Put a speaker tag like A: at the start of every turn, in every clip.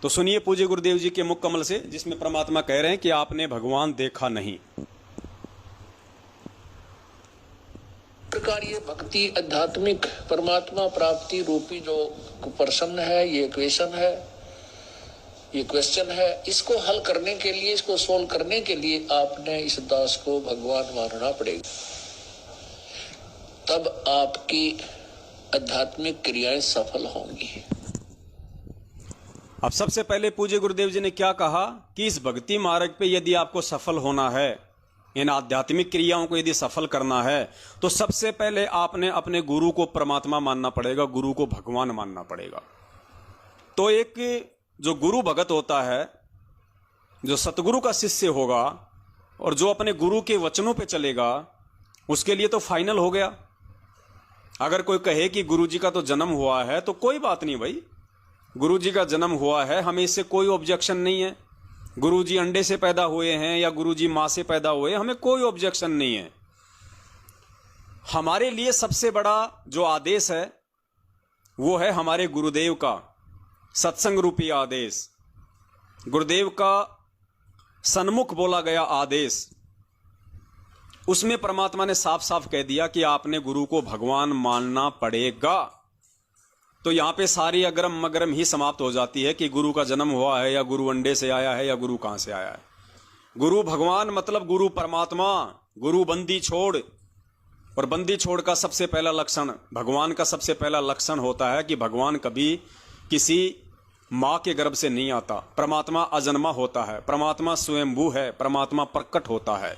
A: तो सुनिए पूज्य गुरुदेव जी के मुख कमल से, जिसमें परमात्मा कह रहे हैं कि आपने भगवान देखा नहीं।
B: प्रकार ये भक्ति आध्यात्मिक परमात्मा प्राप्ति रूपी जो प्रश्न है, ये क्वेश्चन है, ये क्वेश्चन है, इसको हल करने के लिए, इसको सोल्व करने के लिए आपने इस दास को भगवान मानना पड़ेगा। तब आपकी आध्यात्मिक क्रियाएं सफल होंगी।
A: अब सबसे पहले पूज्य गुरुदेव जी ने क्या कहा कि इस भक्ति मार्ग पे यदि आपको सफल होना है, इन आध्यात्मिक क्रियाओं को यदि सफल करना है, तो सबसे पहले आपने अपने गुरु को परमात्मा मानना पड़ेगा, गुरु को भगवान मानना पड़ेगा। तो एक जो गुरु भगत होता है, जो सतगुरु का शिष्य होगा और जो अपने गुरु के वचनों पे चलेगा, उसके लिए तो फाइनल हो गया। अगर कोई कहे कि गुरु जी का तो जन्म हुआ है, तो कोई बात नहीं भाई, गुरु जी का जन्म हुआ है, हमें इससे कोई ऑब्जेक्शन नहीं है। गुरु जी अंडे से पैदा हुए हैं या गुरु जी मां से पैदा हुए, हमें कोई ऑब्जेक्शन नहीं है। हमारे लिए सबसे बड़ा जो आदेश है वो है हमारे गुरुदेव का सत्संग रूपी आदेश, गुरुदेव का सन्मुख बोला गया आदेश। उसमें परमात्मा ने साफ साफ कह दिया कि आपने गुरु को भगवान मानना पड़ेगा। तो यहां पे सारी अगरम मगरम ही समाप्त हो जाती है कि गुरु का जन्म हुआ है या गुरु अंडे से आया है या गुरु कहां से आया है। गुरु भगवान मतलब गुरु परमात्मा, गुरु बंदी छोड़। और बंदी छोड़ का सबसे पहला लक्षण, भगवान का सबसे पहला लक्षण होता है कि भगवान कभी किसी मां के गर्भ से नहीं आता। परमात्मा अजन्मा होता है, परमात्मा स्वयंभू है, परमात्मा प्रकट होता है।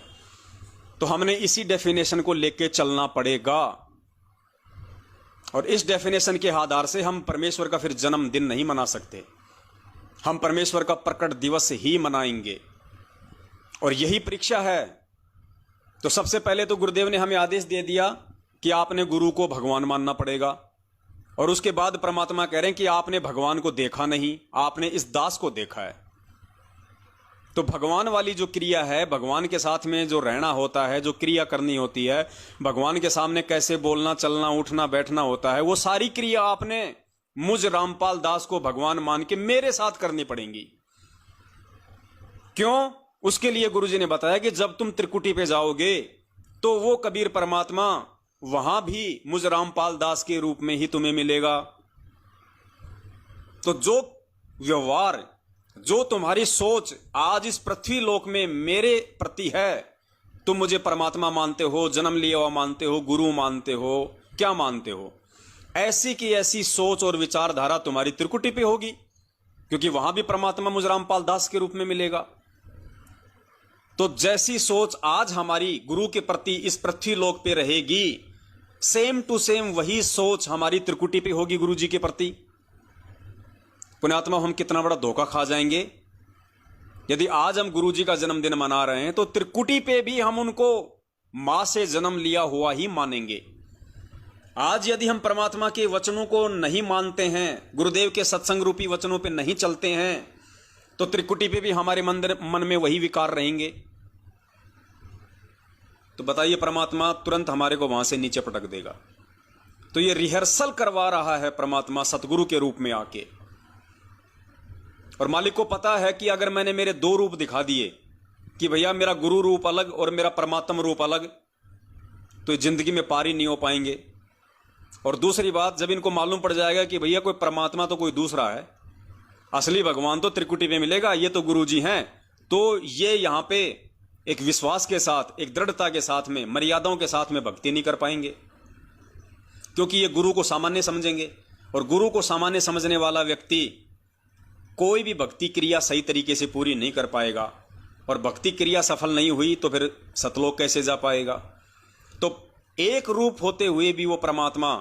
A: तो हमने इसी डेफिनेशन को लेके चलना पड़ेगा। और इस डेफिनेशन के आधार से हम परमेश्वर का फिर जन्मदिन नहीं मना सकते, हम परमेश्वर का प्रकट दिवस ही मनाएंगे। और यही परीक्षा है। तो सबसे पहले तो गुरुदेव ने हमें आदेश दे दिया कि आपने गुरु को भगवान मानना पड़ेगा। और उसके बाद परमात्मा कह रहे हैं कि आपने भगवान को देखा नहीं, आपने इस दास को देखा है। तो भगवान वाली जो क्रिया है, भगवान के साथ में जो रहना होता है, जो क्रिया करनी होती है, भगवान के सामने कैसे बोलना, चलना, उठना, बैठना होता है, वो सारी क्रिया आपने मुझ रामपाल दास को भगवान मान के मेरे साथ करनी पड़ेंगी। क्यों? उसके लिए गुरुजी ने बताया कि जब तुम त्रिकुटी पे जाओगे तो वो कबीर परमात्मा वहां भी मुझ रामपाल दास के रूप में ही तुम्हें मिलेगा। तो जो व्यवहार, जो तुम्हारी सोच आज इस पृथ्वी लोक में मेरे प्रति है, तुम मुझे परमात्मा मानते हो, जन्म लिया हुआ मानते हो, गुरु मानते हो, क्या मानते हो, ऐसी की ऐसी सोच और विचारधारा तुम्हारी त्रिकुटी पे होगी, क्योंकि वहां भी परमात्मा मुझ रामपाल दास के रूप में मिलेगा। तो जैसी सोच आज हमारी गुरु के प्रति इस पृथ्वी लोक पे रहेगी, सेम टू सेम वही सोच हमारी त्रिकुटी पे होगी गुरु जी के प्रति। पुण्यात्मा, हम कितना बड़ा धोखा खा जाएंगे यदि आज हम गुरु जी का जन्मदिन मना रहे हैं तो त्रिकुटी पे भी हम उनको मां से जन्म लिया हुआ ही मानेंगे। आज यदि हम परमात्मा के वचनों को नहीं मानते हैं, गुरुदेव के सत्संग रूपी वचनों पे नहीं चलते हैं, तो त्रिकुटी पे भी हमारे मन में वही विकार रहेंगे। तो बताइए, परमात्मा तुरंत हमारे को वहां से नीचे पटक देगा। तो ये रिहर्सल करवा रहा है परमात्मा सतगुरु के रूप में आके। और मालिक को पता है कि अगर मैंने मेरे दो रूप दिखा दिए कि भैया मेरा गुरु रूप अलग और मेरा परमात्म रूप अलग, तो जिंदगी में पार ही नहीं हो पाएंगे। और दूसरी बात, जब इनको मालूम पड़ जाएगा कि भैया कोई परमात्मा तो कोई दूसरा है, असली भगवान तो त्रिकुटी में मिलेगा, ये तो गुरु जी हैं, तो ये यहां पे एक विश्वास के साथ, एक दृढ़ता के साथ में, मर्यादाओं के साथ में भक्ति नहीं कर पाएंगे, क्योंकि ये गुरु को सामान्य समझेंगे। और गुरु को सामान्य समझने वाला व्यक्ति कोई भी भक्ति क्रिया सही तरीके से पूरी नहीं कर पाएगा। और भक्ति क्रिया सफल नहीं हुई तो फिर सतलोक कैसे जा पाएगा। तो एक रूप होते हुए भी वो परमात्मा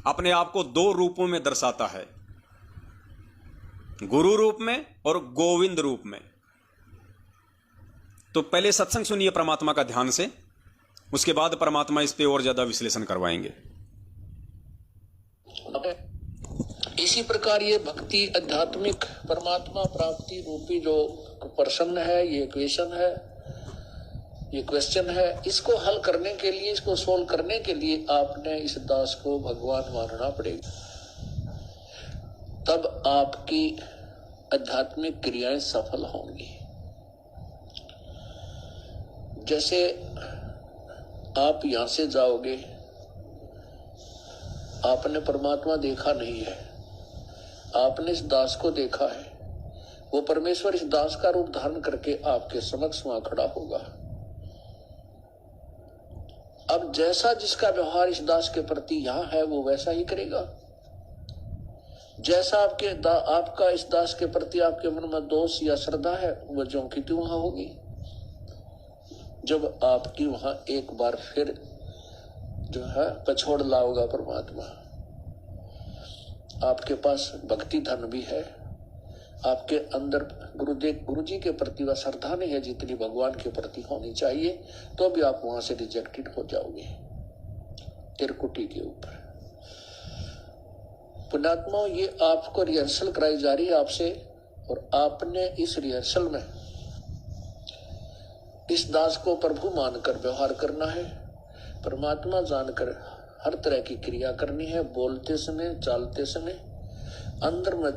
A: अपने आप को दो रूपों में दर्शाता है, गुरु रूप में और गोविंद रूप में। तो पहले सत्संग सुनिए परमात्मा का ध्यान से, उसके बाद परमात्मा इस पे और ज्यादा विश्लेषण करवाएंगे।
B: इसी प्रकार ये भक्ति आध्यात्मिक परमात्मा प्राप्ति रूपी जो प्रश्न है, ये क्वेश्चन है, ये क्वेश्चन है, इसको हल करने के लिए, इसको सोल्व करने के लिए आपने इस दास को भगवान मानना पड़ेगा। तब आपकी आध्यात्मिक क्रियाएं सफल होंगी। जैसे आप यहां से जाओगे, आपने परमात्मा देखा नहीं है, आपने इस दास को देखा है, वो परमेश्वर इस दास का रूप धारण करके आपके समक्ष वहां खड़ा होगा। अब जैसा जिसका व्यवहार इस दास के प्रति यहां है वो वैसा ही करेगा। जैसा आपका इस दास के प्रति आपके मन में दोष या श्रद्धा है वो ज्यों की त्यों वहां होगी। जब आपकी वहां एक बार फिर जो है पछोड़ लाओगा परमात्मा, आपके पास भक्ति धन भी है, आपके अंदर गुरु जी के प्रति वह श्रद्धा नहीं है जितनी भगवान के प्रति होनी चाहिए, तो भी आप वहां से रिजेक्टेड हो जाओगे त्रिकुटी के ऊपर। पुण्यात्मा, ये आपको रिहर्सल कराई जा रही है आपसे, और आपने इस रिहर्सल में इस दास को प्रभु मानकर व्यवहार करना है, परमात्मा जानकर हर तरह की क्रिया करनी है। बोलते समय, चालते समय अंदर में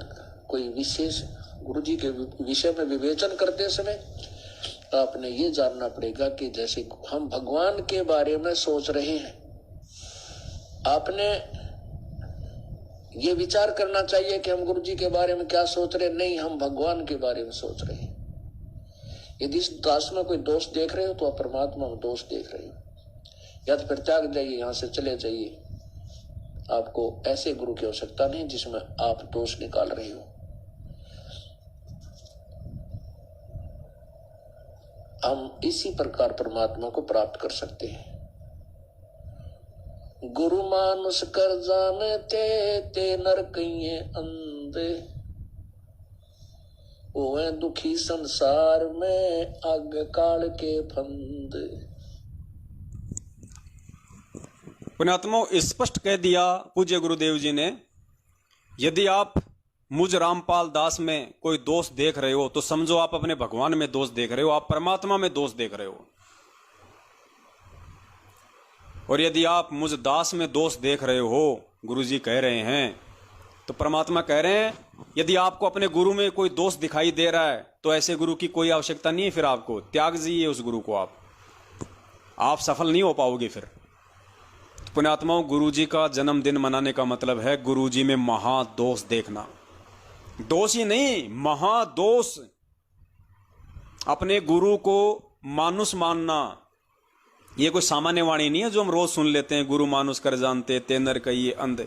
B: कोई विशेष गुरु जी के विषय में विवेचन करते समय आपने ये जानना पड़ेगा कि जैसे हम भगवान के बारे में सोच रहे हैं, आपने ये विचार करना चाहिए कि हम गुरु जी के बारे में क्या सोच रहे हैं। नहीं, हम भगवान के बारे में सोच रहे हैं। यदि इस दास में कोई दोष देख रहे हो तो आप परमात्मा में दोष देख रहे हो, या तो फिर त्याग जाइए, यहां से चले जाइए। आपको ऐसे गुरु की आवश्यकता नहीं जिसमें आप दोष निकाल रहे हो। हम इसी प्रकार परमात्मा को प्राप्त कर सकते हैं। गुरु मानुष कर जानते ते नर कहिए अंधे, ओए दुखी संसार में आग काल के फंदे।
A: पुण्यात्मा, स्पष्ट कह दिया पूज्य गुरुदेव जी ने, यदि आप मुझ रामपाल दास में कोई दोष देख रहे हो तो समझो आप अपने भगवान में दोष देख रहे हो, आप परमात्मा में दोष देख रहे हो। और यदि आप मुझ दास में दोष देख रहे हो, गुरुजी कह रहे हैं, तो परमात्मा कह रहे हैं यदि आपको अपने गुरु में कोई दोष दिखाई दे रहा है तो ऐसे गुरु की कोई आवश्यकता नहीं है, फिर आपको त्याग दीजिए उस गुरु को। आप सफल नहीं हो पाओगे फिर। पुण्यात्माओं, गुरुजी का जन्मदिन मनाने का मतलब है गुरुजी में महादोष देखना। दोष ही नहीं, महादोष। अपने गुरु को मानुष मानना ये कोई सामान्य वाणी नहीं है जो हम रोज सुन लेते हैं, गुरु मानुष कर जानते ते नर कहिए अंधे।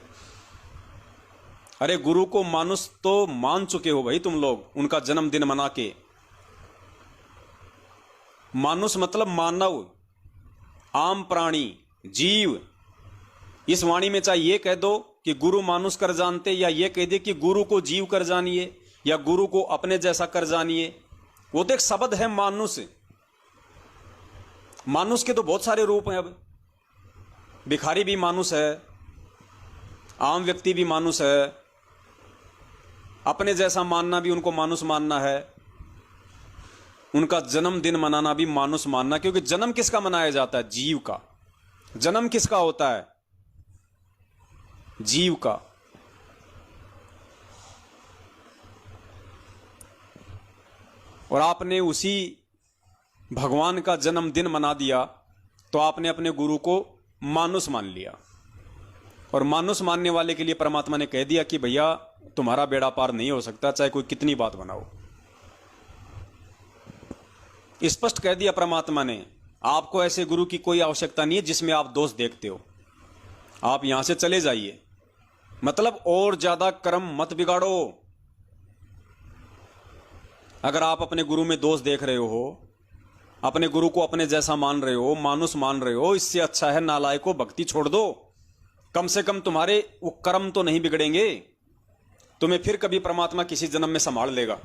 A: अरे गुरु को मानुष तो मान चुके हो भाई तुम लोग, उनका जन्मदिन मना के। मानुष मतलब मानव, आम प्राणी, जीव। इस वाणी में चाहे ये कह दो कि गुरु मानुष कर जानते, या ये कह दे कि गुरु को जीव कर जानिए, या गुरु को अपने जैसा कर जानिए। वो तो एक शब्द है मानुष। मानुष के तो बहुत सारे रूप हैं। अब भिखारी भी मानुष है, आम व्यक्ति भी मानुष है, अपने जैसा मानना भी उनको मानुष मानना है, उनका जन्मदिन मनाना भी मानुष मानना। क्योंकि जन्म किसका मनाया जाता है? जीव का। जन्म किसका होता है? जीव का। और आपने उसी भगवान का जन्मदिन मना दिया तो आपने अपने गुरु को मानुष मान लिया। और मानुष मानने वाले के लिए परमात्मा ने कह दिया कि भैया तुम्हारा बेड़ा पार नहीं हो सकता, चाहे कोई कितनी बात बनाओ। स्पष्ट कह दिया परमात्मा ने, आपको ऐसे गुरु की कोई आवश्यकता नहीं है जिसमें आप दोष देखते हो। आप यहां से चले जाइए। मतलब और ज्यादा कर्म मत बिगाड़ो। अगर आप अपने गुरु में दोष देख रहे हो, अपने गुरु को अपने जैसा मान रहे हो, मानुष मान रहे हो, इससे अच्छा है नालायक को भक्ति छोड़ दो। कम से कम तुम्हारे वो कर्म तो नहीं बिगड़ेंगे, तुम्हें फिर कभी परमात्मा किसी जन्म में संभाल लेगा।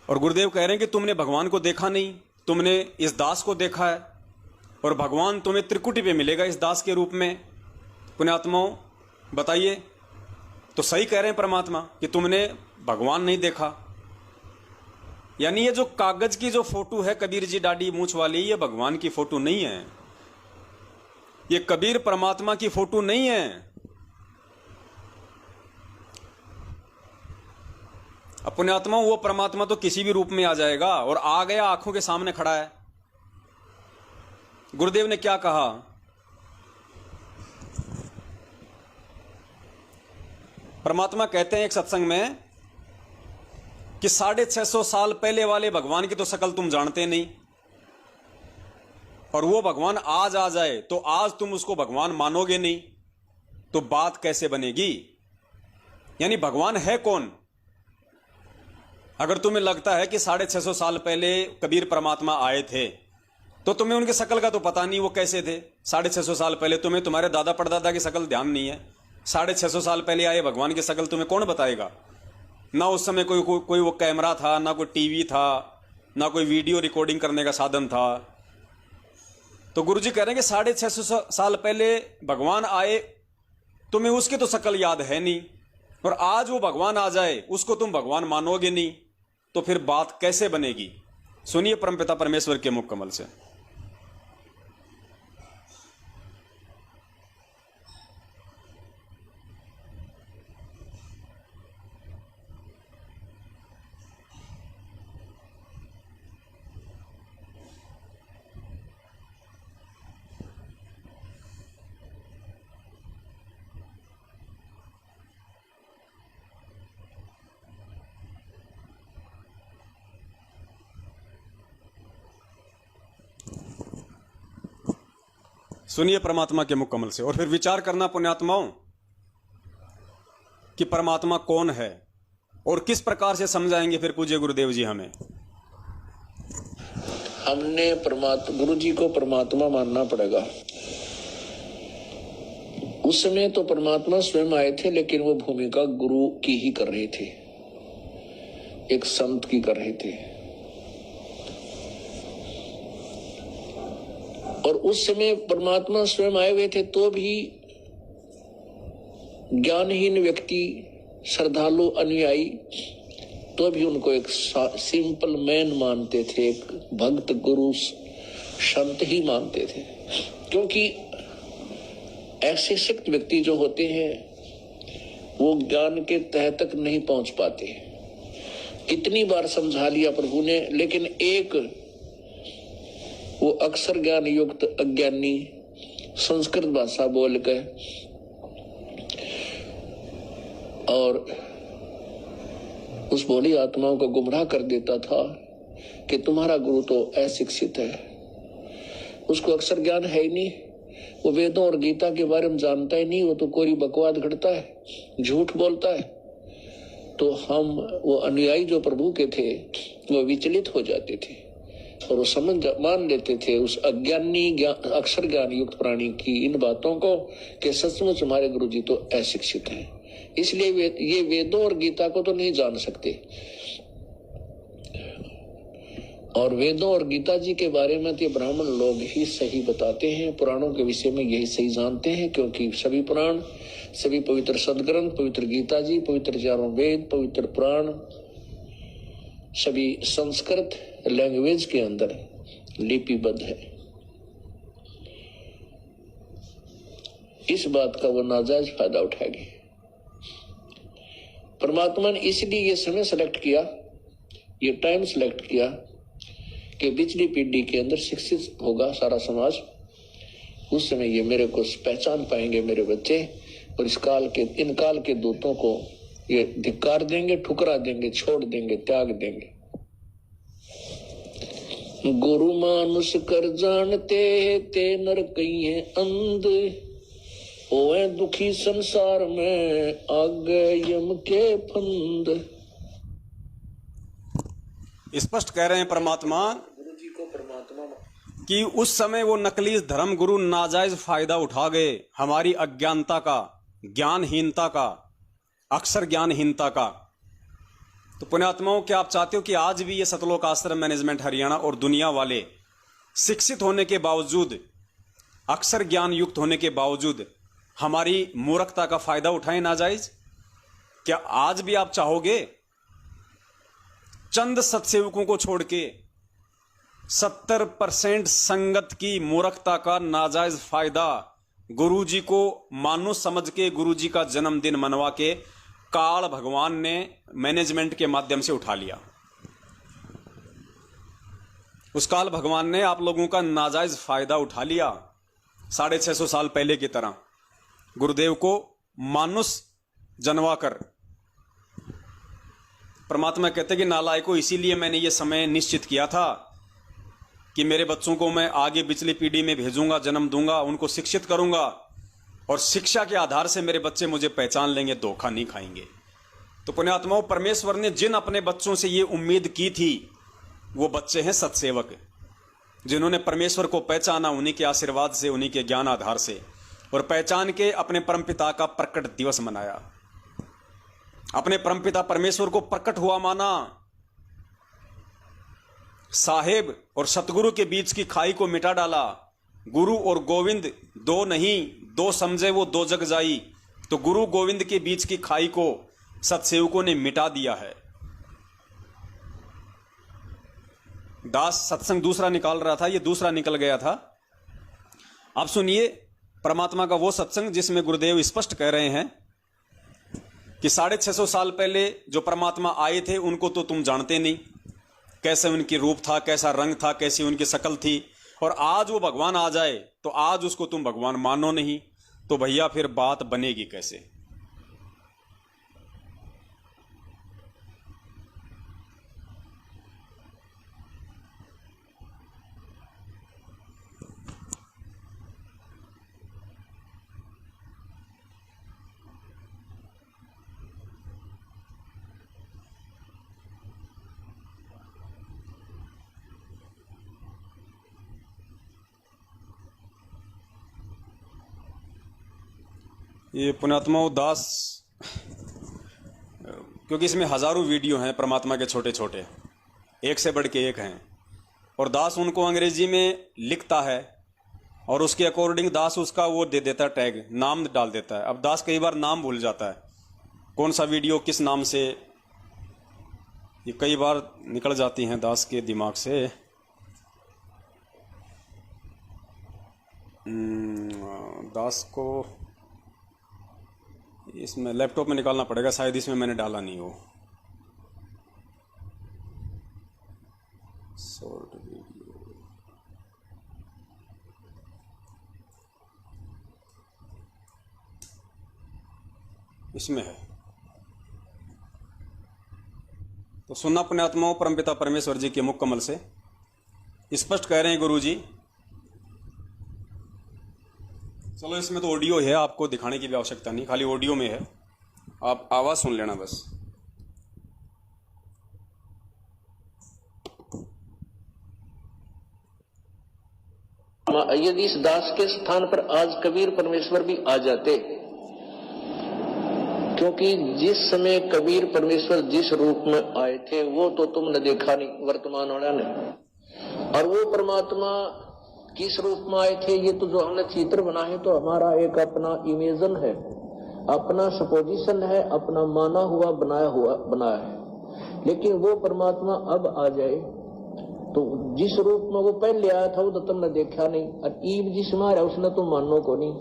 A: और गुरुदेव कह रहे हैं कि तुमने भगवान को देखा नहीं, तुमने इस दास को देखा है, और भगवान तुम्हें त्रिकुटी पे मिलेगा इस दास के रूप में। पुण्यात्माओं बताइए, तो सही कह रहे हैं परमात्मा कि तुमने भगवान नहीं देखा। यानी ये जो कागज की जो फोटो है कबीर जी दाढ़ी मूछ वाली, ये भगवान की फोटो नहीं है। ये कबीर परमात्मा की फोटो नहीं है। पुण्यात्मा, वो परमात्मा तो किसी भी रूप में आ जाएगा, और आ गया, आंखों के सामने खड़ा है। गुरुदेव ने क्या कहा? परमात्मा कहते हैं एक सत्संग में कि 650 साल पहले वाले भगवान की तो शकल तुम जानते नहीं, और वो भगवान आज आ जाए तो आज तुम उसको भगवान मानोगे नहीं, तो बात कैसे बनेगी? यानी भगवान है कौन? अगर तुम्हें लगता है कि 650 साल पहले कबीर परमात्मा आए थे, तो तुम्हें उनकी शकल का तो पता नहीं वो कैसे थे। 650 साल पहले तुम्हें तुम्हारे दादा परदादा की शकल ध्यान नहीं है। 650 साल पहले आए भगवान की शकल तुम्हें कौन बताएगा? ना उस समय कोई वो कैमरा था, ना कोई टीवी था, ना कोई वीडियो रिकॉर्डिंग करने का साधन था। तो गुरुजी कह रहे हैं कि 650 साल पहले भगवान आए, तुम्हें उसकी तो शकल याद है नहीं, और आज वो भगवान आ जाए उसको तुम भगवान मानोगे नहीं, तो फिर बात कैसे बनेगी? सुनिए परमपिता परमेश्वर के मुख कमल से। सुनिए परमात्मा के मुख कमल से, और फिर विचार करना पुण्यात्माओं कि परमात्मा कौन है और किस प्रकार से समझाएंगे फिर पूज्य गुरुदेव जी हमें।
B: हमने गुरु जी को परमात्मा मानना पड़ेगा। उस समय तो परमात्मा स्वयं आए थे, लेकिन वो भूमिका गुरु की ही कर रहे थे, एक संत की कर रहे थे। और उस समय परमात्मा स्वयं आए हुए थे, तो भी ज्ञानहीन व्यक्ति, श्रद्धालु, अनुयायी, तो भी उनको एक सिंपल मैन मानते थे, एक भक्त गुरु संत ही मानते थे। क्योंकि ऐसे सिक्त व्यक्ति जो होते हैं वो ज्ञान के तह तक नहीं पहुंच पाते। कितनी बार समझा लिया प्रभु ने, लेकिन एक वो अक्षर ज्ञान युक्त अज्ञानी संस्कृत भाषा बोल के और उस भोली आत्माओं को गुमराह कर देता था कि तुम्हारा गुरु तो अशिक्षित है, उसको अक्षर ज्ञान है ही नहीं, वो वेदों और गीता के बारे में जानता ही नहीं, वो तो कोई बकवाद घड़ता है, झूठ बोलता है। तो हम वो अनुयायी जो प्रभु के थे वो विचलित हो जाते थे और वो मान लेते थे उस अज्ञानी अक्षर ज्ञान युक्त प्राणी की इन बातों को कि सचमुच हमारे गुरु जी तो अशिक्षित हैं, इसलिए ये वेदों और गीता को तो नहीं जान सकते। और वेदों और गीता जी के बारे में तो ब्राह्मण लोग ही सही बताते हैं, पुराणों के विषय में यही सही जानते हैं, क्योंकि सभी पुराण, सभी पवित्र सदग्रंथ, पवित्र गीता जी, पवित्र चारों वेद, पवित्र पुराण सभी संस्कृत लैंग्वेज के अंदर लिपिबद्ध है। इस बात का वो नाजायज फायदा उठाएंगे। परमात्मा ने इसलिए ये समय सेलेक्ट किया, ये टाइम सेलेक्ट किया कि पिछली पीढ़ी के अंदर शिक्षित होगा सारा समाज। उस समय ये मेरे को पहचान पाएंगे मेरे बच्चे, और इन काल के दूतों को ये धिक्कार देंगे, ठुकरा देंगे, छोड़ देंगे, त्याग देंगे। गुरु मानुष कर जानते ते नर कहिए अंध, ओए दुखी संसार में आगे यम के फंद।
A: स्पष्ट कह रहे हैं परमात्मा
B: गुरु जी को परमात्मा
A: कि उस समय वो नकली धर्म गुरु नाजायज फायदा उठा गए हमारी अज्ञानता का, ज्ञानहीनता का, अक्षर ज्ञानहीनता का। तो पुण्यात्माओं, क्या आप चाहते हो कि आज भी ये सतलोक आश्रम मैनेजमेंट हरियाणा और दुनिया वाले शिक्षित होने के बावजूद, अक्षर ज्ञान युक्त होने के बावजूद हमारी मूर्खता का फायदा उठाएं नाजायज? क्या आज भी आप चाहोगे चंद सत्सेवकों को छोड़ के 70% संगत की मूर्खता का नाजायज फायदा गुरुजी को मानुष समझ के गुरुजी का जन्मदिन मनवा के काल भगवान ने मैनेजमेंट के माध्यम से उठा लिया। उस काल भगवान ने आप लोगों का नाजायज फायदा उठा लिया। 650 साल पहले की तरह गुरुदेव को मानुष जनवा कर परमात्मा कहते कि नालायकों, इसीलिए मैंने ये समय निश्चित किया था कि मेरे बच्चों को मैं आगे पिछली पीढ़ी में भेजूंगा, जन्म दूंगा, उनको शिक्षित करूंगा और शिक्षा के आधार से मेरे बच्चे मुझे पहचान लेंगे, धोखा नहीं खाएंगे। तो पुण्यात्माओं, परमेश्वर ने जिन अपने बच्चों से ये उम्मीद की थी वो बच्चे हैं सत्सेवक, जिन्होंने परमेश्वर को पहचाना उन्हीं के आशीर्वाद से, उन्हीं के ज्ञान आधार से, और पहचान के अपने परमपिता का प्रकट दिवस मनाया। अपने परमपिता परमेश्वर को प्रकट हुआ माना। साहेब और सतगुरु के बीच की खाई को मिटा डाला। गुरु और गोविंद दो नहीं, दो समझे वो दो जग जाई। तो गुरु गोविंद के बीच की खाई को सतसेवकों ने मिटा दिया है। दास सत्संग दूसरा निकाल रहा था, ये दूसरा निकल गया था। अब सुनिए परमात्मा का वो सत्संग जिसमें गुरुदेव स्पष्ट कह रहे हैं कि 650 साल पहले जो परमात्मा आए थे उनको तो तुम जानते नहीं, कैसे उनकी रूप था, कैसा रंग था, कैसी उनकी शकल थी, और आज वो भगवान आ जाए तो आज उसको तुम भगवान मानो नहीं, तो भैया फिर बात बनेगी कैसे? ये पुण्यात्माओं दास, क्योंकि इसमें हजारों वीडियो हैं परमात्मा के छोटे छोटे, एक से बढ़ के एक हैं, और दास उनको अंग्रेजी में लिखता है और उसके अकॉर्डिंग दास उसका वो दे देता है, टैग, नाम डाल देता है। अब दास कई बार नाम भूल जाता है, कौन सा वीडियो किस नाम से, ये कई बार निकल जाती हैं दास के दिमाग से। दास को इसमें लैपटॉप में निकालना पड़ेगा, शायद इसमें मैंने डाला नहीं हो। शॉर्ट वीडियो इसमें है तो सुनना पुण्यात्माओं, परमपिता परमेश्वर जी के मुख कमल से स्पष्ट कह रहे हैं गुरु जी। चलो इसमें तो ऑडियो है, आपको दिखाने की भी आवश्यकता नहीं, खाली ऑडियो में है, आप आवाज सुन लेना बस।
B: यदि इस दास के स्थान पर आज कबीर परमेश्वर भी आ जाते, क्योंकि जिस समय कबीर परमेश्वर जिस रूप में आए थे वो तो तुमने देखा नहीं, वर्तमान वाला ने, और वो परमात्मा किस रूप में आए थे ये तो जो हमने चित्र बना है तो हमारा एक अपना इमेजन है, अपना सपोजिशन है, अपना माना हुआ बना है। लेकिन वो परमात्मा अब आ जाए तो जिस रूप में वो पहले आया था वो तो तुमने देखा नहीं, और ईब जिसमें आया उसने तो मानो को नहीं।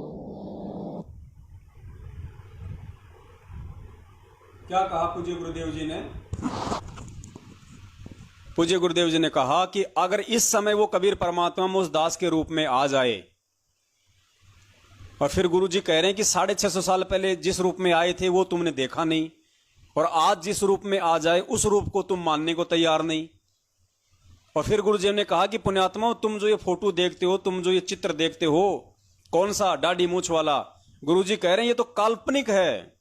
A: क्या कहा पूज्य गुरुदेव जी ने? पूज्य गुरुदेव जी ने कहा कि अगर इस समय वो कबीर परमात्मा में उस दास के रूप में आ जाए, और फिर गुरु जी कह रहे हैं कि 650 साल पहले जिस रूप में आए थे वो तुमने देखा नहीं, और आज जिस रूप में आ जाए उस रूप को तुम मानने को तैयार नहीं। और फिर गुरु जी ने कहा कि पुण्यात्मा, तुम जो ये फोटो देखते हो, तुम जो ये चित्र देखते हो, कौन सा दाढ़ी मूछ वाला, गुरु जी कह रहे हैं ये तो काल्पनिक है,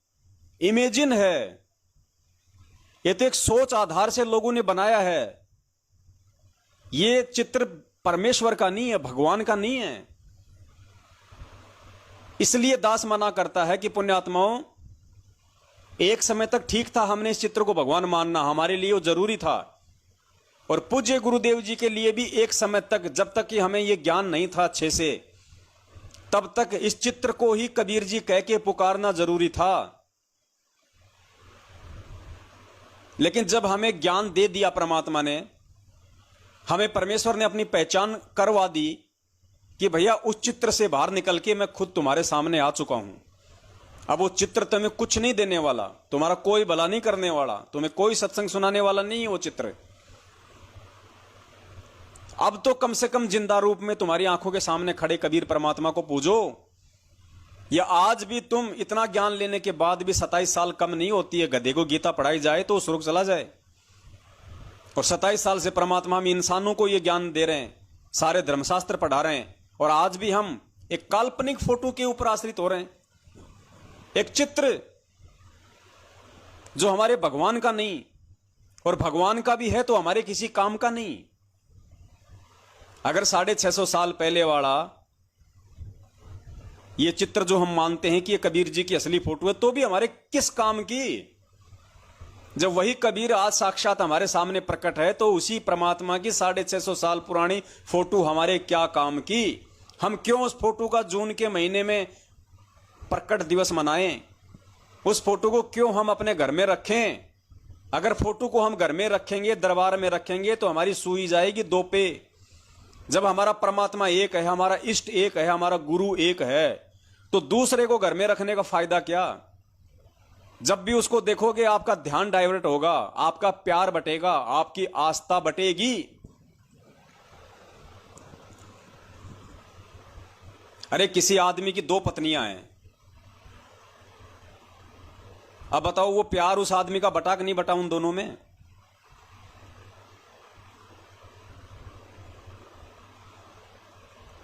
A: इमेजिन है, ये तो एक सोच आधार से लोगों ने बनाया है। ये चित्र परमेश्वर का नहीं है, भगवान का नहीं है। इसलिए दास मना करता है कि पुण्यात्माओं, एक समय तक ठीक था, हमने इस चित्र को भगवान मानना, हमारे लिए वो जरूरी था, और पूज्य गुरुदेव जी के लिए भी एक समय तक, जब तक कि हमें ये ज्ञान नहीं था अच्छे से, तब तक इस चित्र को ही कबीर जी कह के पुकारना जरूरी था। लेकिन जब हमें ज्ञान दे दिया परमात्मा ने, हमें परमेश्वर ने अपनी पहचान करवा दी, कि भैया उस चित्र से बाहर निकल के मैं खुद तुम्हारे सामने आ चुका हूं। अब वो चित्र तुम्हें कुछ नहीं देने वाला, तुम्हारा कोई भला नहीं करने वाला, तुम्हें कोई सत्संग सुनाने वाला नहीं है वो चित्र। अब तो कम से कम जिंदा रूप में तुम्हारी आंखों के सामने खड़े कबीर परमात्मा को पूजो। या आज भी तुम इतना ज्ञान लेने के बाद भी 27 साल कम नहीं होती है, गधे को गीता पढ़ाई जाए तो स्वर्ग चला जाए। और 27 साल से परमात्मा हम इंसानों को यह ज्ञान दे रहे हैं, सारे धर्मशास्त्र पढ़ा रहे हैं, और आज भी हम एक काल्पनिक फोटो के ऊपर आश्रित हो रहे हैं। एक चित्र जो हमारे भगवान का नहीं, और भगवान का भी है तो हमारे किसी काम का नहीं। अगर 650 साल पहले वाला ये चित्र जो हम मानते हैं कि ये कबीर जी की असली फोटो है, तो भी हमारे किस काम की? जब वही कबीर आज साक्षात हमारे सामने प्रकट है, तो उसी परमात्मा की 650 साल पुरानी फोटो हमारे क्या काम की? हम क्यों उस फोटो का जून के महीने में प्रकट दिवस मनाएं? उस फोटो को क्यों हम अपने घर में रखें? अगर फोटो को हम घर में रखेंगे, दरबार में रखेंगे, तो हमारी सुई जाएगी दो पे। जब हमारा परमात्मा एक है, हमारा इष्ट एक है, हमारा गुरु एक है, तो दूसरे को घर में रखने का फायदा क्या? जब भी उसको देखोगे आपका ध्यान डाइवर्ट होगा, आपका प्यार बटेगा, आपकी आस्था बटेगी। अरे किसी आदमी की 2 पत्नियां हैं, अब बताओ वो प्यार उस आदमी का बटा कि नहीं बटा उन दोनों में?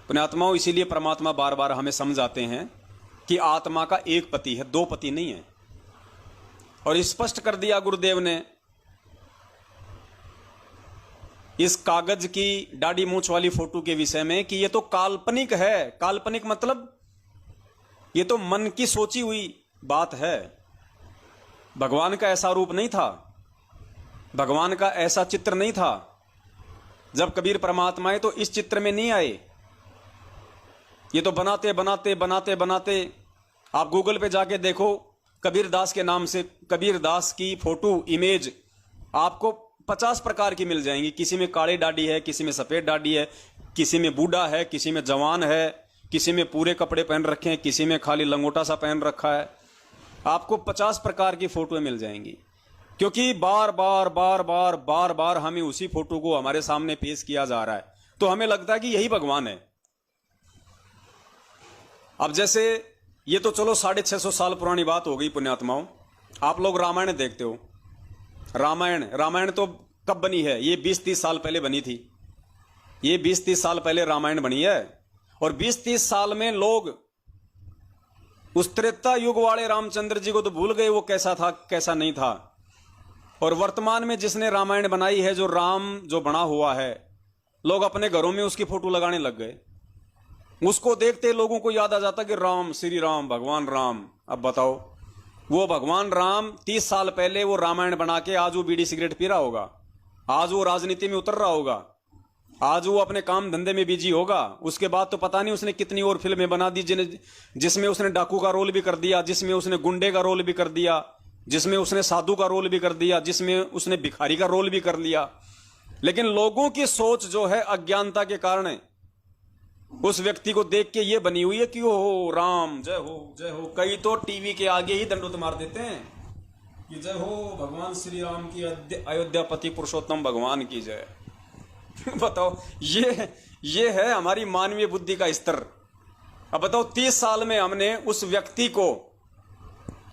A: पुण्यात्माओं, इसीलिए परमात्मा बार बार हमें समझाते हैं कि आत्मा का एक पति है, 2 पति नहीं है। और स्पष्ट कर दिया गुरुदेव ने इस कागज की दाढ़ी मूंछ वाली फोटो के विषय में कि ये तो काल्पनिक है। काल्पनिक मतलब ये तो मन की सोची हुई बात है। भगवान का ऐसा रूप नहीं था, भगवान का ऐसा चित्र नहीं था। जब कबीर परमात्मा आए तो इस चित्र में नहीं आए। ये तो बनाते बनाते बनाते बनाते आप गूगल पे जाके देखो, कबीरदास के नाम से कबीरदास की फोटो इमेज आपको 50 प्रकार की मिल जाएंगी। किसी में काली दाढ़ी है, किसी में सफेद दाढ़ी है, किसी में बूढ़ा है, किसी में जवान है, किसी में पूरे कपड़े पहन रखे हैं, किसी में खाली लंगोटा सा पहन रखा है। आपको 50 प्रकार की फोटो मिल जाएंगी, क्योंकि बार बार बार बार बार बार हमें उसी फोटो को हमारे सामने पेश किया जा रहा है, तो हमें लगता है कि यही भगवान है। अब जैसे ये तो चलो 650 साल पुरानी बात हो गई पुण्यात्माओं। आप लोग रामायण देखते हो, रामायण तो कब बनी है? ये 20-30 साल पहले बनी थी। ये 20-30 साल पहले रामायण बनी है, और 20-30 साल में लोग उस त्रेता युग वाले रामचंद्र जी को तो भूल गए, वो कैसा था कैसा नहीं था। और वर्तमान में जिसने रामायण बनाई है, जो राम जो बना हुआ है, लोग अपने घरों में उसकी फोटो लगाने लग गए। उसको देखते लोगों को याद आ जाता कि राम, श्री राम, भगवान राम। अब बताओ, वो भगवान राम 30 साल पहले वो रामायण बना के आज वो बीड़ी सिगरेट पी रहा होगा, आज वो राजनीति में उतर रहा होगा, आज वो अपने काम धंधे में बिजी होगा। उसके बाद तो पता नहीं उसने कितनी और फिल्में बना दी, जिसमें उसने डाकू का रोल भी कर दिया, जिसमें उसने गुंडे का रोल भी कर दिया, जिसमें उसने साधु का रोल भी कर दिया, जिसमें उसने भिखारी का रोल भी कर लिया। लेकिन लोगों की सोच जो है अज्ञानता के कारण उस व्यक्ति को देख के ये बनी हुई है कि ओ राम जय हो जय हो। कई तो टीवी के आगे ही दंडोत मार देते हैं कि जय हो भगवान श्री राम की, अयोध्यापति पुरुषोत्तम भगवान की जय। बताओ, ये है हमारी मानवीय बुद्धि का स्तर। अब बताओ, 30 साल में हमने उस व्यक्ति को,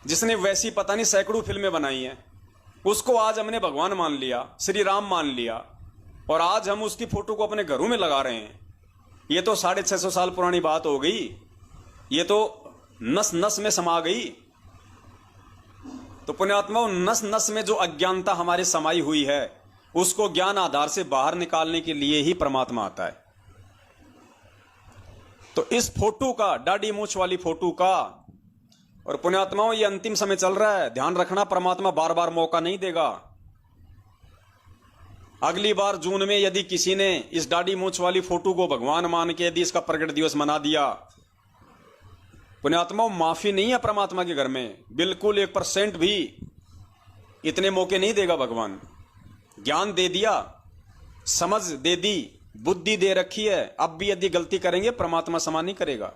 A: जिसने वैसी पता नहीं सैकड़ों फिल्में बनाई हैं, उसको आज हमने भगवान मान लिया, श्री राम मान लिया, और आज हम उसकी फोटो को अपने घरों में लगा रहे हैं। ये तो 650 साल पुरानी बात हो गई, ये तो नस नस में समा गई। तो पुण्यात्माओं, नस नस में जो अज्ञानता हमारे समाई हुई है, उसको ज्ञान आधार से बाहर निकालने के लिए ही परमात्मा आता है। तो इस फोटो का, दाढ़ी मूंछ वाली फोटो का, और पुण्यात्माओं ये अंतिम समय चल रहा है, ध्यान रखना, परमात्मा बार बार मौका नहीं देगा। अगली बार जून में यदि किसी ने इस दाढ़ी मूंछ वाली फोटो को भगवान मान के यदि इसका प्रकट दिवस मना दिया, पुण्यात्माओं माफी नहीं है परमात्मा के घर में, बिल्कुल 1% भी इतने मौके नहीं देगा भगवान। ज्ञान दे दिया, समझ दे दी, बुद्धि दे रखी है, अब भी यदि गलती करेंगे परमात्मा क्षमा नहीं करेगा।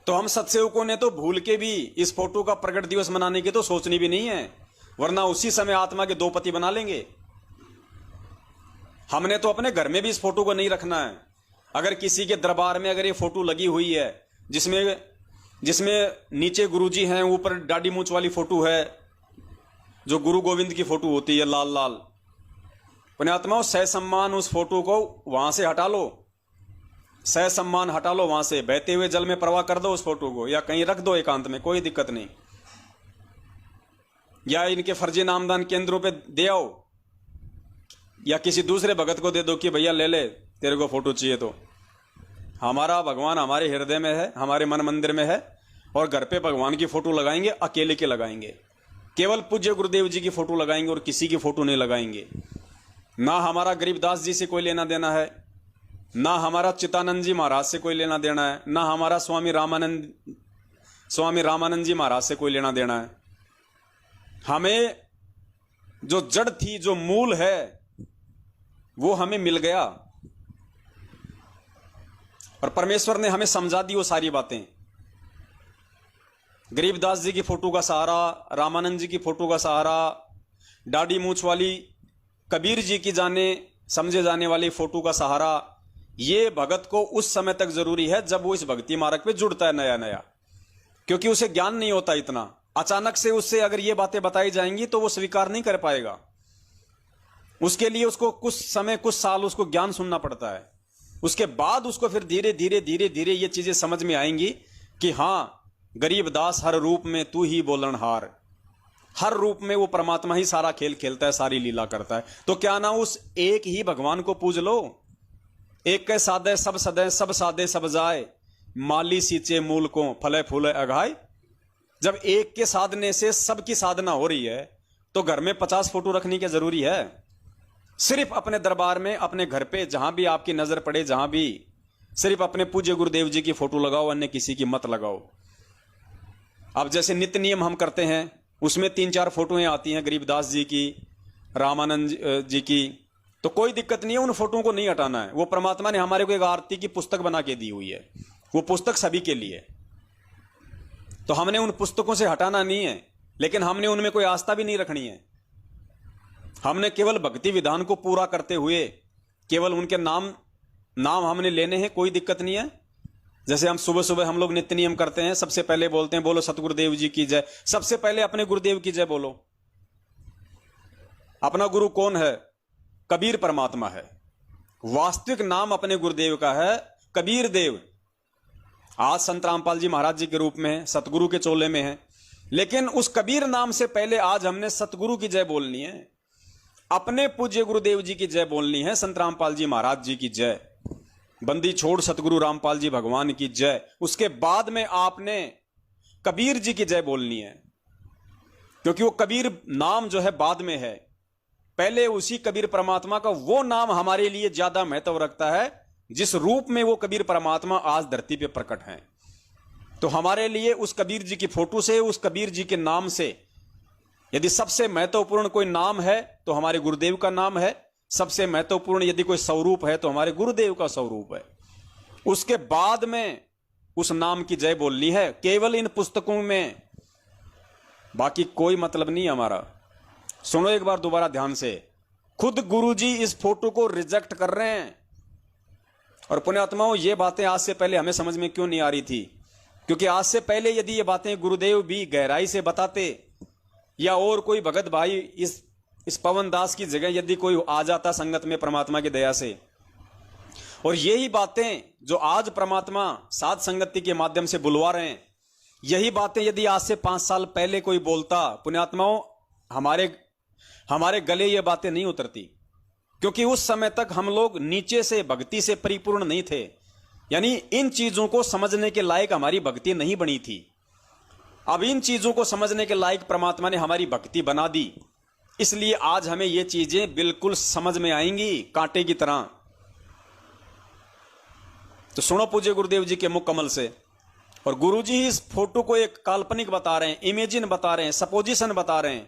A: तो हम सत्सेवकों ने तो भूल के भी इस फोटो का प्रकट दिवस मनाने की तो सोचनी भी नहीं है, वरना उसी समय आत्मा के दो पति बना लेंगे। हमने तो अपने घर में भी इस फोटो को नहीं रखना है। अगर किसी के दरबार में अगर ये फोटो लगी हुई है जिसमें नीचे गुरुजी हैं, ऊपर दाढ़ी मूंछ वाली फोटो है, जो गुरु गोविंद की फोटो होती है लाल लाल, पुण्यात्माओं सह सम्मान उस फोटो को वहां से हटा लो, सह सम्मान हटा लो वहां से, बहते हुए जल में प्रवाह कर दो उस फोटो को, या कहीं रख दो एकांत में, कोई दिक्कत नहीं। या इनके फर्जी नामदान केंद्रों पे दे आओ, या किसी दूसरे भगत को दे दो कि भैया ले ले, तेरे को फोटो चाहिए तो। हमारा भगवान हमारे हृदय में है, हमारे मन मंदिर में है, और घर पे भगवान की फोटो लगाएंगे, अकेले के लगाएंगे, केवल पूज्य गुरुदेव जी की फोटो लगाएंगे और किसी की फोटो नहीं लगाएंगे। ना हमारा गरीबदास जी से कोई लेना देना है, ना हमारा चितानंद जी महाराज से कोई लेना देना है, ना हमारा स्वामी रामानंद जी महाराज से कोई लेना देना है। हमें जो जड़ थी, जो मूल है, वो हमें मिल गया, और परमेश्वर ने हमें समझा दी वो सारी बातें। गरीबदास जी की फोटो का सहारा, रामानंद जी की फोटो का सहारा, दाढ़ी मूंछ वाली कबीर जी की जाने समझे जाने वाली फोटो का सहारा, ये भगत को उस समय तक जरूरी है जब वो इस भक्ति मार्ग पे जुड़ता है नया नया, क्योंकि उसे ज्ञान नहीं होता इतना। अचानक से उससे अगर ये बातें बताई जाएंगी तो वो स्वीकार नहीं कर पाएगा। उसके लिए उसको कुछ समय, कुछ साल उसको ज्ञान सुनना पड़ता है। उसके बाद उसको फिर धीरे धीरे धीरे धीरे ये चीजें समझ में आएंगी कि हाँ, गरीबदास हर रूप में तू ही बोलनहार, हर रूप में वो परमात्मा ही सारा खेल खेलता है, सारी लीला करता है। तो क्या ना उस एक ही भगवान को पूज लो। एक के साधे सब सदे, सब साधे सब जाए, माली सींचे मूल को, फले फूले अघाए। जब एक के साधने से सबकी साधना हो रही है तो घर में 50 फोटो रखने की जरूरी है? सिर्फ अपने दरबार में, अपने घर पे, जहां भी आपकी नजर पड़े, जहां भी, सिर्फ अपने पूज्य गुरुदेव जी की फोटो लगाओ, अन्य किसी की मत लगाओ। अब जैसे नित्य नियम हम करते हैं, उसमें 3-4 फोटोएं आती हैं गरीबदास जी की, रामानंद जी की, तो कोई दिक्कत नहीं है, उन फोटों को नहीं हटाना है। वो परमात्मा ने हमारे को एक आरती की पुस्तक बना के दी हुई है, वो पुस्तक सभी के लिए। तो हमने उन पुस्तकों से हटाना नहीं है, लेकिन हमने उनमें कोई आस्था भी नहीं रखनी है। हमने केवल भक्ति विधान को पूरा करते हुए केवल उनके नाम हमने लेने हैं, कोई दिक्कत नहीं है। जैसे हम सुबह सुबह हम लोग नित्य नियम करते हैं, सबसे पहले बोलते हैं बोलो सतगुरुदेव जी की जय। सबसे पहले अपने गुरुदेव की जय बोलो। अपना गुरु कौन है? कबीर परमात्मा है। वास्तविक नाम अपने गुरुदेव का है कबीर देव। आज संत रामपाल जी महाराज जी के रूप में है, सतगुरु के चोले में है, लेकिन उस कबीर नाम से पहले आज हमने सतगुरु की जय बोलनी है, अपने पूज्य गुरुदेव जी की जय बोलनी है, संत रामपाल जी महाराज जी की जय, बंदी छोड़ सतगुरु रामपाल जी भगवान की जय। उसके बाद में आपने कबीर जी की जय बोलनी है, क्योंकि वो कबीर नाम जो है बाद में है, पहले उसी कबीर परमात्मा का वो नाम हमारे लिए ज्यादा महत्व रखता है, जिस रूप में वो कबीर परमात्मा आज धरती पे प्रकट हैं। तो हमारे लिए उस कबीर जी की फोटो से, उस कबीर जी के नाम से, यदि सबसे महत्वपूर्ण कोई नाम है तो हमारे गुरुदेव का नाम है। सबसे महत्वपूर्ण यदि कोई स्वरूप है तो हमारे गुरुदेव का स्वरूप है। उसके बाद में उस नाम की जय बोलनी है, केवल इन पुस्तकों में, बाकी कोई मतलब नहीं हमारा। सुनो एक बार दोबारा ध्यान से, खुद गुरुजी इस फोटो को रिजेक्ट कर रहे हैं। और पुण्यात्माओं, ये बातें आज से पहले हमें समझ में क्यों नहीं आ रही थी? क्योंकि आज से पहले यदि ये बातें गुरुदेव भी गहराई से बताते, या और कोई भगत भाई इस पवन दास की जगह यदि कोई आ जाता संगत में परमात्मा की दया से, और यही बातें जो आज परमात्मा साध संगति के माध्यम से बुलवा रहे हैं, यही बातें यदि आज से 5 साल पहले कोई बोलता, पुण्यात्माओं, हमारे गले ये बातें नहीं उतरती। क्योंकि उस समय तक हम लोग नीचे से भक्ति से परिपूर्ण नहीं थे, यानी इन चीजों को समझने के लायक हमारी भक्ति नहीं बनी थी। अब इन चीजों को समझने के लायक परमात्मा ने हमारी भक्ति बना दी, इसलिए आज हमें ये चीजें बिल्कुल समझ में आएंगी कांटे की तरह। तो सुनो पूज्य गुरुदेव जी के मुख कमल से। और गुरुजी इस फोटो को एक काल्पनिक बता रहे हैं, इमेजिन बता रहे हैं, सपोजिशन बता रहे हैं।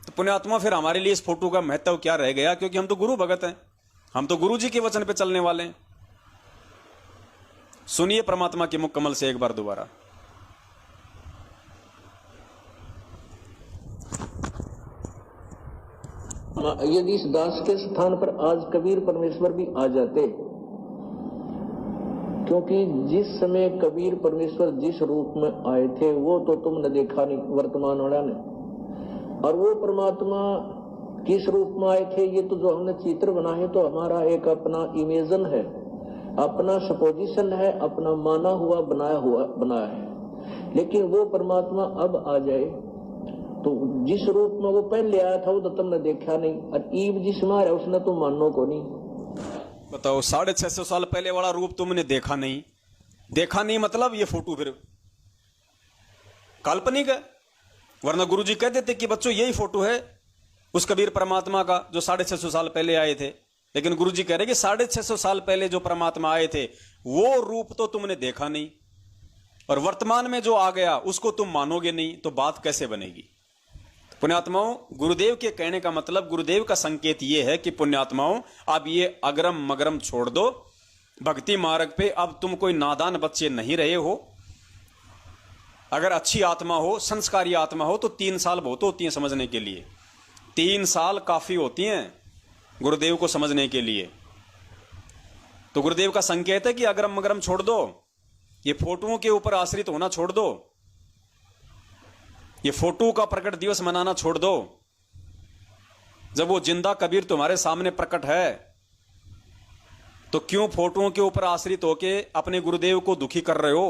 A: तो पुण्यात्मा, फिर हमारे लिए इस फोटो का महत्व क्या रह गया? क्योंकि हम तो गुरु भगत हैं, हम तो गुरु जी के वचन पे चलने वाले हैं। सुनिए परमात्मा के मुख कमल से एक बार दोबारा।
B: यदि इस दास के स्थान पर आज कबीर परमेश्वर भी आ जाते, क्योंकि जिस समय कबीर परमेश्वर जिस रूप में आए थे वो तो तुमने देखा नहीं वर्तमान वाला ने, और वो परमात्मा किस रूप में आए थे ये तो जो हमने चित्र बना है तो हमारा एक अपना इमेजन है, अपना सपोजिशन है, अपना माना हुआ बनाया है। लेकिन वो परमात्मा अब आ जाए तो जिस रूप में वो पहले आया था वो तो तुमने देखा नहीं, और ईब जिस मार है उसने तो मानो को नहीं।
A: बताओ 650 साल पहले वाला रूप तुमने देखा नहीं। देखा नहीं मतलब ये फोटो फिर काल्पनिक है, वरना गुरुजी कह देते कि बच्चों यही फोटो है उस कबीर परमात्मा का जो 650 साल पहले आए थे। लेकिन गुरुजी कह रहे कि 650 साल पहले जो परमात्मा आए थे वो रूप तो तुमने देखा नहीं, और वर्तमान में जो आ गया उसको तुम मानोगे नहीं, तो बात कैसे बनेगी। पुण्यात्माओं, गुरुदेव के कहने का मतलब, गुरुदेव का संकेत यह है कि पुण्यात्माओं अब ये अगरम मगरम छोड़ दो, भक्ति मार्ग पे अब तुम कोई नादान बच्चे नहीं रहे हो। अगर अच्छी आत्मा हो, संस्कारी आत्मा हो तो 3 साल बहुत होती हैं समझने के लिए, 3 साल काफी होती हैं गुरुदेव को समझने के लिए। तो गुरुदेव का संकेत है कि अगरम मगरम छोड़ दो, ये फोटोओं के ऊपर आश्रित होना छोड़ दो, ये फोटो का प्रकट दिवस मनाना छोड़ दो। जब वो जिंदा कबीर तुम्हारे सामने प्रकट है तो क्यों फोटोओं के ऊपर आश्रित होके अपने गुरुदेव को दुखी कर रहे हो।